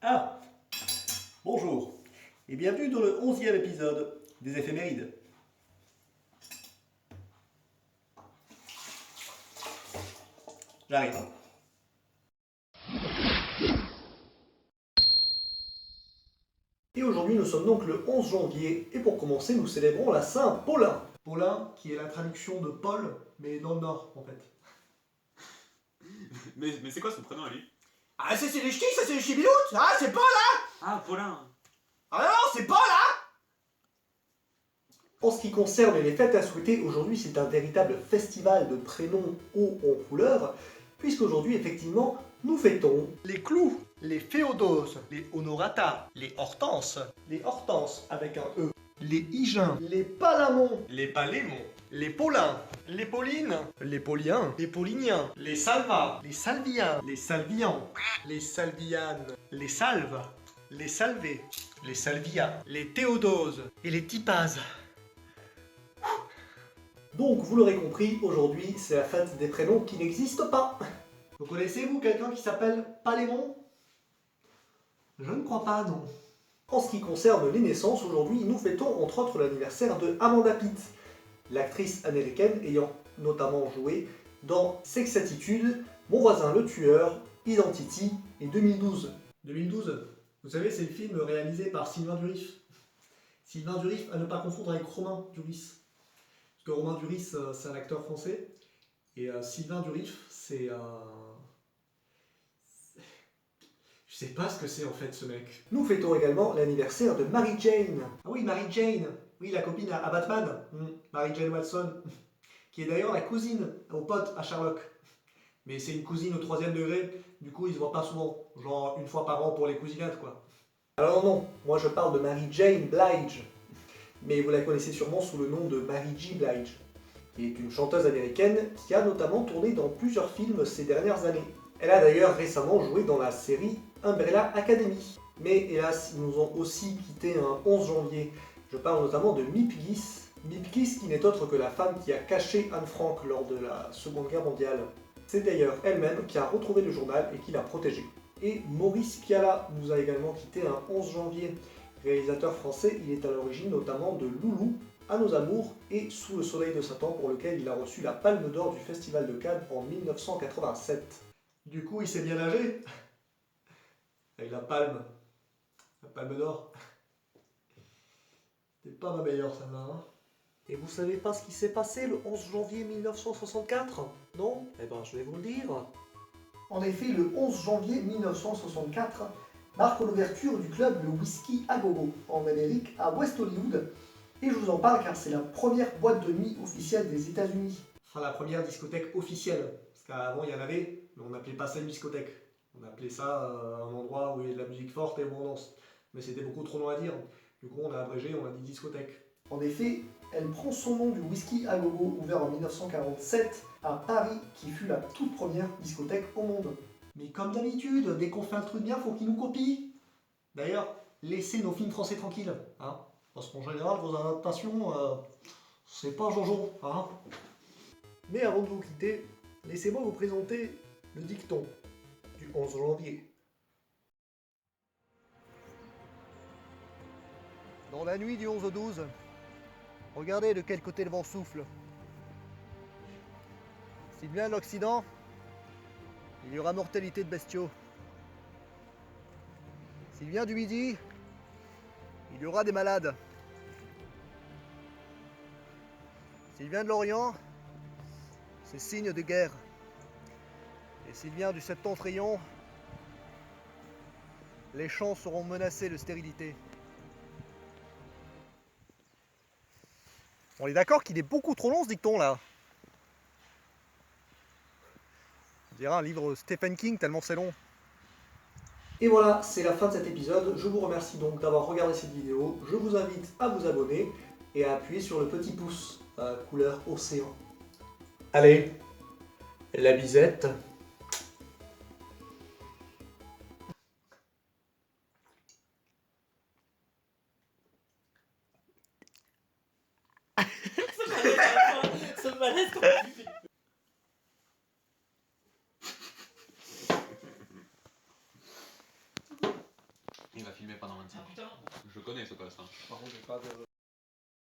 Ah, bonjour et bienvenue dans le 11e épisode des éphémérides. J'arrive. Et aujourd'hui nous sommes donc le 11 janvier et pour commencer nous célébrons la Saint-Paulin. Paulin qui est la traduction de Paul mais dans le nord en fait. Mais c'est quoi son prénom à lui? Ah, c'est Sirichki, ça c'est Chibilout. Ah, c'est pas là. Ah, Paulin. Ah non, c'est pas là. En ce qui concerne les fêtes à souhaiter, aujourd'hui c'est un véritable festival de prénoms hauts en couleur, puisqu'aujourd'hui effectivement nous fêtons les clous, les féodoses, les honorata, les hortenses avec un E, les hygins, les palamons, les palémons, les paulins, les paulines, les pauliens, les pauliniens, les salvas, les salviens, les salvians, les salvianes, les salves, les salvés, les salvias, les théodoses et les tipazes. Donc, vous l'aurez compris, aujourd'hui, c'est la fête des prénoms qui n'existent pas. Vous connaissez-vous quelqu'un qui s'appelle Palémon? Je ne crois pas, non. En ce qui concerne les naissances, aujourd'hui, nous fêtons entre autres l'anniversaire de Amanda Pitt, l'actrice américaine ayant notamment joué dans Sex Attitude, Mon voisin le tueur, Identity et 2012. 2012, vous savez, c'est le film réalisé par Sylvain Durif. Sylvain Durif, à ne pas confondre avec Romain Duris. Parce que Romain Duris, c'est un acteur français, et Sylvain Durif, c'est je sais pas ce que c'est en fait ce mec. Nous fêtons également l'anniversaire de Mary Jane. Ah oui, Mary Jane, oui, la copine à Batman, Mary Jane Watson, qui est d'ailleurs la cousine au pote à Sherlock. Mais c'est une cousine au 3e degré, du coup ils se voient pas souvent, genre une fois par an pour les cousinades quoi. Alors non, moi je parle de Mary Jane Blige. Mais vous la connaissez sûrement sous le nom de Mary J. Blige, qui est une chanteuse américaine qui a notamment tourné dans plusieurs films ces dernières années. Elle a d'ailleurs récemment joué dans la série Umbrella Academy. Mais hélas, ils nous ont aussi quitté un 11 janvier. Je parle notamment de Miep Gies. Miep Gies qui n'est autre que la femme qui a caché Anne Frank lors de la Seconde Guerre mondiale. C'est d'ailleurs elle-même qui a retrouvé le journal et qui l'a protégé. Et Maurice Pialat nous a également quitté un 11 janvier. Réalisateur français, il est à l'origine notamment de Loulou, À nos amours et Sous le soleil de Satan pour lequel il a reçu la Palme d'Or du Festival de Cannes en 1987. Du coup, il s'est bien âgé avec la Palme d'Or. C'est pas ma meilleure celle-là, hein. Et vous savez pas ce qui s'est passé le 11 janvier 1964? Non? Eh ben, je vais vous le dire. En effet, le 11 janvier 1964, marque l'ouverture du club Le Whisky à Gogo en Amérique à West Hollywood. Et je vous en parle car c'est la première boîte de nuit officielle des États-Unis. Enfin, la première discothèque officielle. Parce qu'avant, il y en avait, mais on n'appelait pas ça une discothèque. On appelait ça un endroit où il y a de la musique forte et où on danse. Mais c'était beaucoup trop long à dire. Du coup, on a abrégé, on a dit discothèque. En effet, elle prend son nom du Whisky à Gogo ouvert en 1947 à Paris, qui fut la toute première discothèque au monde. Mais comme d'habitude, dès qu'on fait un truc bien, faut qu'ils nous copient. D'ailleurs, laissez nos films français tranquilles, hein, parce qu'en général, vos adaptations, c'est pas Jojo, hein. Mais avant de vous quitter, laissez-moi vous présenter le dicton du 11 janvier. Dans la nuit du 11 au 12, regardez de quel côté le vent souffle. S'il vient de l'Occident, il y aura mortalité de bestiaux. S'il vient du Midi, il y aura des malades. S'il vient de l'Orient, c'est signe de guerre. Et s'il vient du Septentrion, les champs seront menacés de stérilité. On est d'accord qu'il est beaucoup trop long ce dicton là. On dirait un livre Stephen King tellement c'est long. Et voilà, c'est la fin de cet épisode. Je vous remercie donc d'avoir regardé cette vidéo. Je vous invite à vous abonner et à appuyer sur le petit pouce couleur océan. Allez, la bisette. Ce malaise quand tu fais. il va filmer pendant 25 ans. Je connais ce passe. Par contre, j'ai pas de...